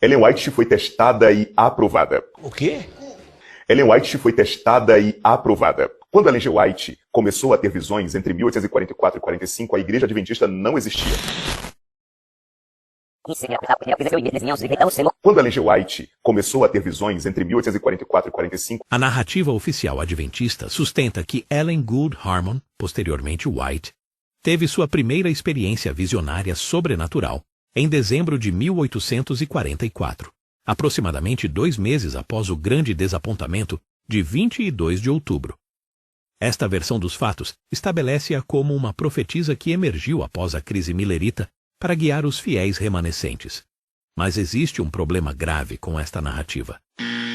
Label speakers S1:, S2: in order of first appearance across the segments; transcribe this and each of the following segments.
S1: Ellen White foi testada e aprovada.
S2: O quê?
S1: Ellen White foi testada e aprovada. Quando Ellen G. White começou a ter visões entre 1844 e 45, a Igreja Adventista não existia. Quando Ellen G. White começou a ter visões entre 1844 e 45...
S3: A narrativa oficial adventista sustenta que Ellen Gould Harmon, posteriormente White, teve sua primeira experiência visionária sobrenatural em dezembro de 1844, aproximadamente 2 meses após o grande desapontamento de 22 de outubro. Esta versão dos fatos estabelece-a como uma profetisa que emergiu após a crise milerita para guiar os fiéis remanescentes. Mas existe um problema grave com esta narrativa.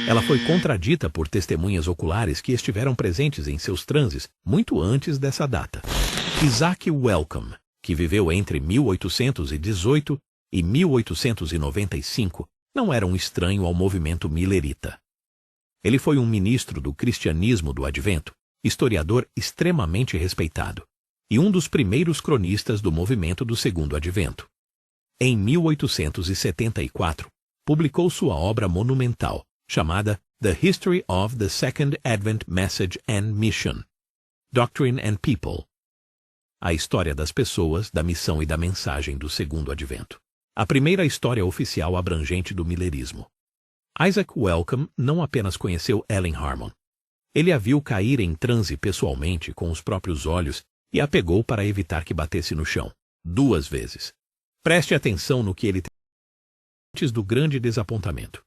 S3: Ela foi contradita por testemunhas oculares que estiveram presentes em seus transes muito antes dessa data. Isaac Wellcome, que viveu entre 1818 e 1895, não era um estranho ao movimento milerita. Ele foi um ministro do cristianismo do Advento, historiador extremamente respeitado, e um dos primeiros cronistas do movimento do Segundo Advento. Em 1874, publicou sua obra monumental, chamada The History of the Second Advent Message and Mission, Doctrine and People, a história das pessoas, da missão e da mensagem do Segundo Advento, a primeira história oficial abrangente do milerismo. Isaac Wellcome não apenas conheceu Ellen Harmon, ele a viu cair em transe pessoalmente com os próprios olhos e a pegou para evitar que batesse no chão, 2 vezes. Preste atenção no que ele tem antes do grande desapontamento.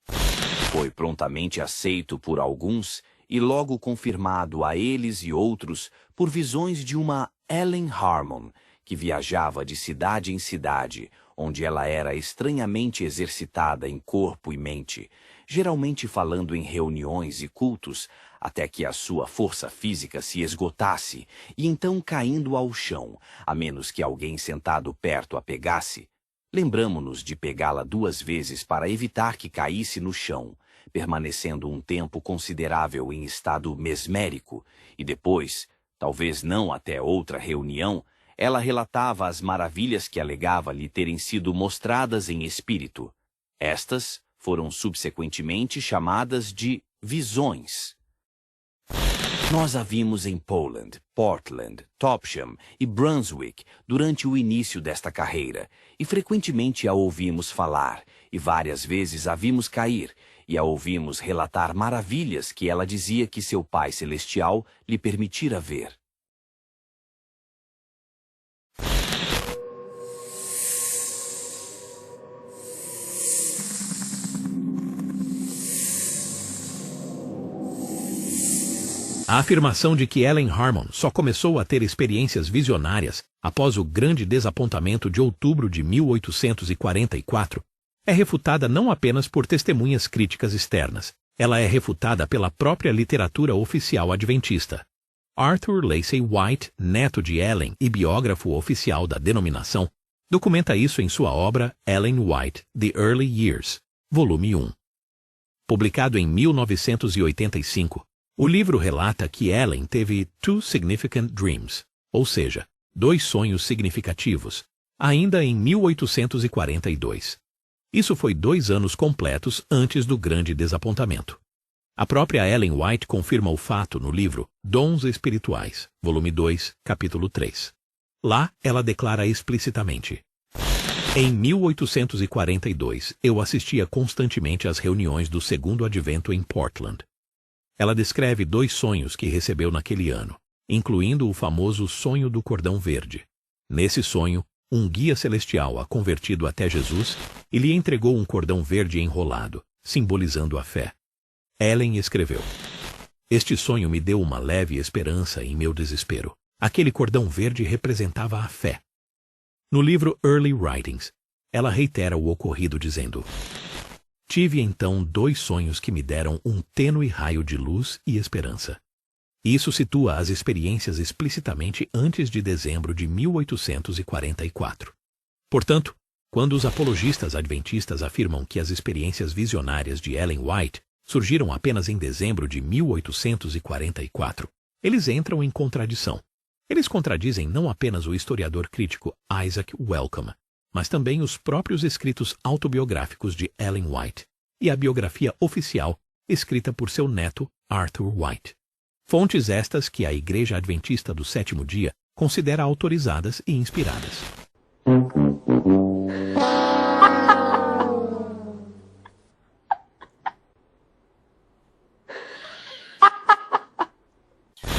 S4: Foi prontamente aceito por alguns e logo confirmado a eles e outros por visões de uma Ellen Harmon, que viajava de cidade em cidade, onde ela era estranhamente exercitada em corpo e mente, geralmente falando em reuniões e cultos, até que a sua força física se esgotasse, e então caindo ao chão, a menos que alguém sentado perto a pegasse. Lembramo-nos de pegá-la 2 vezes para evitar que caísse no chão, permanecendo um tempo considerável em estado mesmérico, e depois, talvez não até outra reunião, ela relatava as maravilhas que alegava lhe terem sido mostradas em espírito. Estas foram subsequentemente chamadas de visões. Nós a vimos em Poland, Portland, Topsham e Brunswick durante o início desta carreira, e frequentemente a ouvimos falar, e várias vezes a vimos cair, e a ouvimos relatar maravilhas que ela dizia que seu Pai Celestial lhe permitira ver.
S3: A afirmação de que Ellen Harmon só começou a ter experiências visionárias após o grande desapontamento de outubro de 1844 é refutada não apenas por testemunhas críticas externas, ela é refutada pela própria literatura oficial adventista. Arthur Lacey White, neto de Ellen e biógrafo oficial da denominação, documenta isso em sua obra Ellen White, The Early Years, volume 1. Publicado em 1985, o livro relata que Ellen teve 2 significant dreams, ou seja, 2 sonhos significativos, ainda em 1842. Isso foi 2 anos completos antes do grande desapontamento. A própria Ellen White confirma o fato no livro Dons Espirituais, volume 2, capítulo 3. Lá, ela declara explicitamente: em 1842, eu assistia constantemente às reuniões do Segundo Advento em Portland. Ela descreve 2 sonhos que recebeu naquele ano, incluindo o famoso sonho do cordão verde. Nesse sonho, um guia celestial a convertido até Jesus e lhe entregou um cordão verde enrolado, simbolizando a fé. Ellen escreveu: este sonho me deu uma leve esperança em meu desespero. Aquele cordão verde representava a fé. No livro Early Writings, ela reitera o ocorrido dizendo: tive então 2 sonhos que me deram um tênue raio de luz e esperança. Isso situa as experiências explicitamente antes de dezembro de 1844. Portanto, quando os apologistas adventistas afirmam que as experiências visionárias de Ellen White surgiram apenas em dezembro de 1844, eles entram em contradição. Eles contradizem não apenas o historiador crítico Isaac Wellcome, mas também os próprios escritos autobiográficos de Ellen White e a biografia oficial escrita por seu neto Arthur White. Fontes estas que a Igreja Adventista do Sétimo Dia considera autorizadas e inspiradas.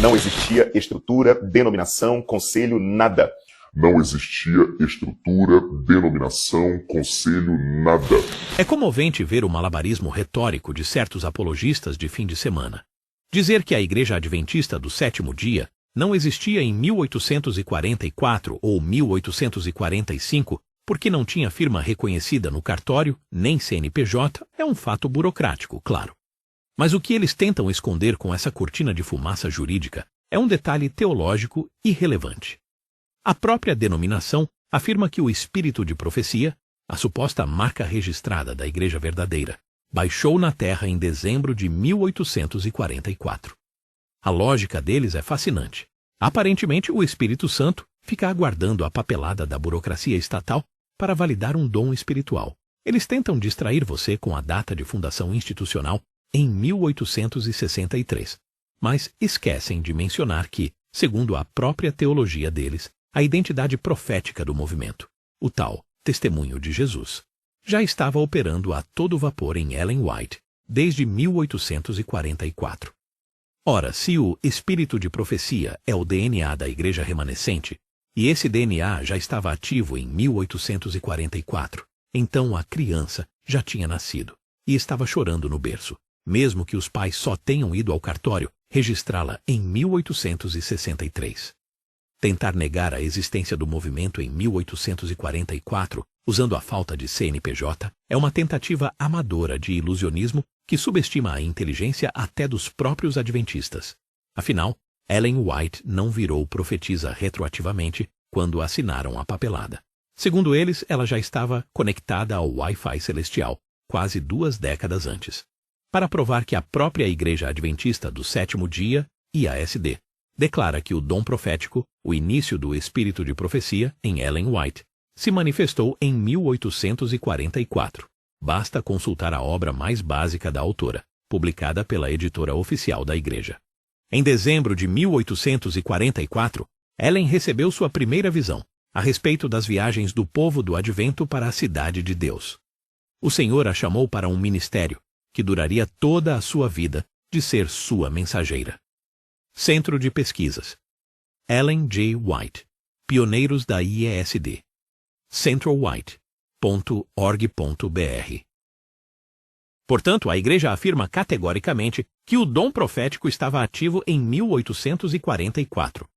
S1: Não existia estrutura, denominação, conselho, nada.
S2: Não existia estrutura, denominação, conselho, nada.
S3: É comovente ver o malabarismo retórico de certos apologistas de fim de semana. Dizer que a Igreja Adventista do Sétimo Dia não existia em 1844 ou 1845 porque não tinha firma reconhecida no cartório, nem CNPJ, é um fato burocrático, claro. Mas o que eles tentam esconder com essa cortina de fumaça jurídica é um detalhe teológico irrelevante. A própria denominação afirma que o espírito de profecia, a suposta marca registrada da Igreja Verdadeira, baixou na Terra em dezembro de 1844. A lógica deles é fascinante. Aparentemente, o Espírito Santo fica aguardando a papelada da burocracia estatal para validar um dom espiritual. Eles tentam distrair você com a data de fundação institucional em 1863, mas esquecem de mencionar que, segundo a própria teologia deles, a identidade profética do movimento, o tal Testemunho de Jesus, já estava operando a todo vapor em Ellen White desde 1844. Ora, se o espírito de profecia é o DNA da Igreja remanescente, e esse DNA já estava ativo em 1844, então a criança já tinha nascido e estava chorando no berço, mesmo que os pais só tenham ido ao cartório registrá-la em 1863. Tentar negar a existência do movimento em 1844, usando a falta de CNPJ, é uma tentativa amadora de ilusionismo que subestima a inteligência até dos próprios adventistas. Afinal, Ellen White não virou profetisa retroativamente quando assinaram a papelada. Segundo eles, ela já estava conectada ao Wi-Fi celestial, quase 2 décadas antes. Para provar que a própria Igreja Adventista do Sétimo Dia, IASD, declara que o dom profético, o início do espírito de profecia, em Ellen White, se manifestou em 1844. Basta consultar a obra mais básica da autora, publicada pela editora oficial da Igreja. Em dezembro de 1844, Ellen recebeu sua primeira visão, a respeito das viagens do povo do Advento para a Cidade de Deus. O Senhor a chamou para um ministério, que duraria toda a sua vida, de ser sua mensageira. Centro de Pesquisas. Ellen J. White, Pioneiros da IESD. centralwhite.org.br. Portanto, a Igreja afirma categoricamente que o dom profético estava ativo em 1844.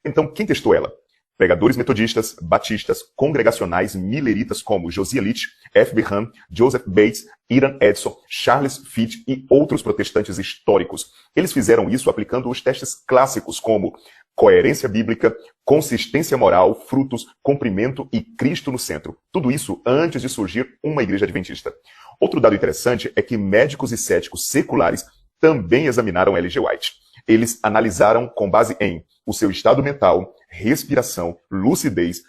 S1: Então, quem testou ela? Pregadores metodistas, batistas, congregacionais, milleritas como Josiah Litch, F. B. Ham, Joseph Bates, Iran Edson, Charles Fitt e outros protestantes históricos. Eles fizeram isso aplicando os testes clássicos como coerência bíblica, consistência moral, frutos, comprimento e Cristo no centro. Tudo isso antes de surgir uma igreja adventista. Outro dado interessante é que médicos e céticos seculares também examinaram L.G. White. Eles analisaram com base em o seu estado mental, respiração, lucidez,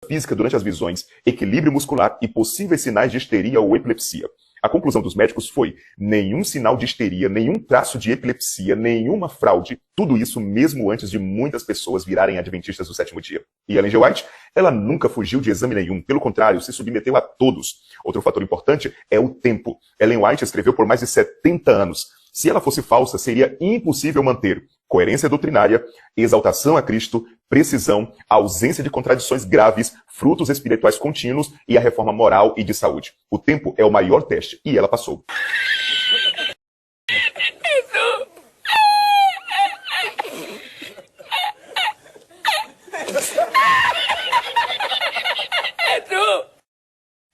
S1: física durante as visões, equilíbrio muscular e possíveis sinais de histeria ou epilepsia. A conclusão dos médicos foi nenhum sinal de histeria, nenhum traço de epilepsia, nenhuma fraude. Tudo isso mesmo antes de muitas pessoas virarem adventistas do sétimo dia. E Ellen G. White, ela nunca fugiu de exame nenhum. Pelo contrário, se submeteu a todos. Outro fator importante é o tempo. Ellen White escreveu por mais de 70 anos. Se ela fosse falsa, seria impossível manter coerência doutrinária, exaltação a Cristo, precisão, ausência de contradições graves, frutos espirituais contínuos e a reforma moral e de saúde. O tempo é o maior teste e ela passou.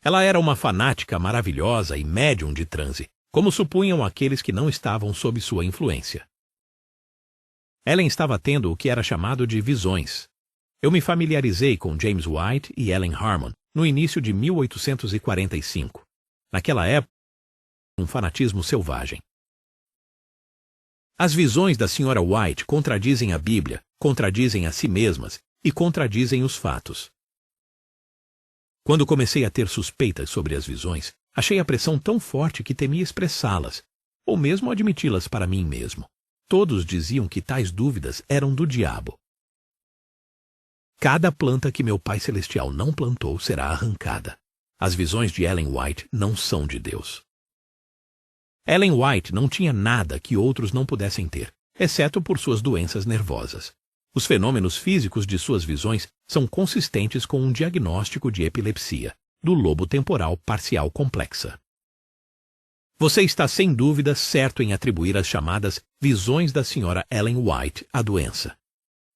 S3: Ela era uma fanática maravilhosa e médium de transe, como supunham aqueles que não estavam sob sua influência. Ellen estava tendo o que era chamado de visões. Eu me familiarizei com James White e Ellen Harmon no início de 1845. Naquela época, um fanatismo selvagem. As visões da Sra. White contradizem a Bíblia, contradizem a si mesmas e contradizem os fatos. Quando comecei a ter suspeitas sobre as visões, achei a pressão tão forte que temi expressá-las, ou mesmo admiti-las para mim mesmo. Todos diziam que tais dúvidas eram do diabo. Cada planta que meu Pai Celestial não plantou será arrancada. As visões de Ellen White não são de Deus. Ellen White não tinha nada que outros não pudessem ter, exceto por suas doenças nervosas. Os fenômenos físicos de suas visões são consistentes com um diagnóstico de epilepsia, do lobo temporal parcial complexa. Você está sem dúvida certo em atribuir as chamadas visões da Sra. Ellen White à doença.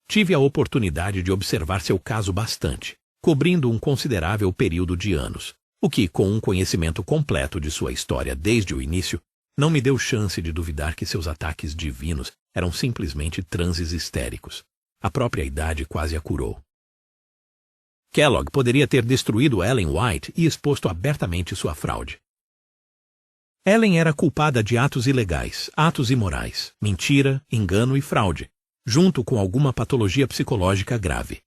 S3: Tive a oportunidade de observar seu caso bastante, cobrindo um considerável período de anos, o que, com um conhecimento completo de sua história desde o início, não me deu chance de duvidar que seus ataques divinos eram simplesmente transes histéricos. A própria idade quase a curou. Kellogg poderia ter destruído Ellen White e exposto abertamente sua fraude. Ellen era culpada de atos ilegais, atos imorais, mentira, engano e fraude, junto com alguma patologia psicológica grave.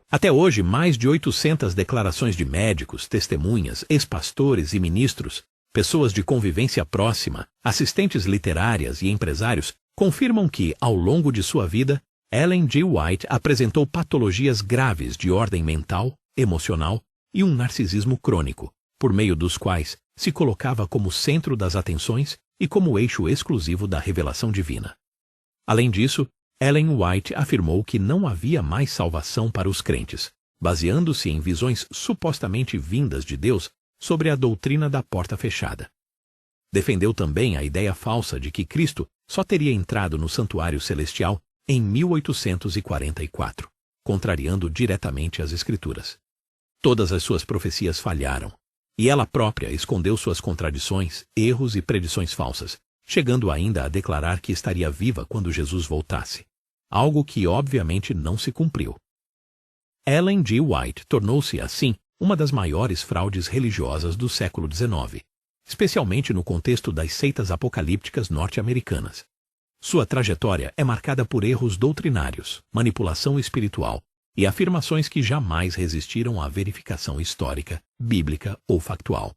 S3: Até hoje, mais de 800 declarações de médicos, testemunhas, ex-pastores e ministros, pessoas de convivência próxima, assistentes literárias e empresários confirmam que, ao longo de sua vida, Ellen G. White apresentou patologias graves de ordem mental, emocional e um narcisismo crônico, por meio dos quais se colocava como centro das atenções e como eixo exclusivo da revelação divina. Além disso, Ellen White afirmou que não havia mais salvação para os crentes, baseando-se em visões supostamente vindas de Deus sobre a doutrina da porta fechada. Defendeu também a ideia falsa de que Cristo só teria entrado no santuário celestial em 1844, contrariando diretamente as Escrituras. Todas as suas profecias falharam, e ela própria escondeu suas contradições, erros e predições falsas, chegando ainda a declarar que estaria viva quando Jesus voltasse, algo que obviamente não se cumpriu. Ellen G. White tornou-se, assim, uma das maiores fraudes religiosas do século XIX, especialmente no contexto das seitas apocalípticas norte-americanas. Sua trajetória é marcada por erros doutrinários, manipulação espiritual e afirmações que jamais resistiram à verificação histórica, bíblica ou factual.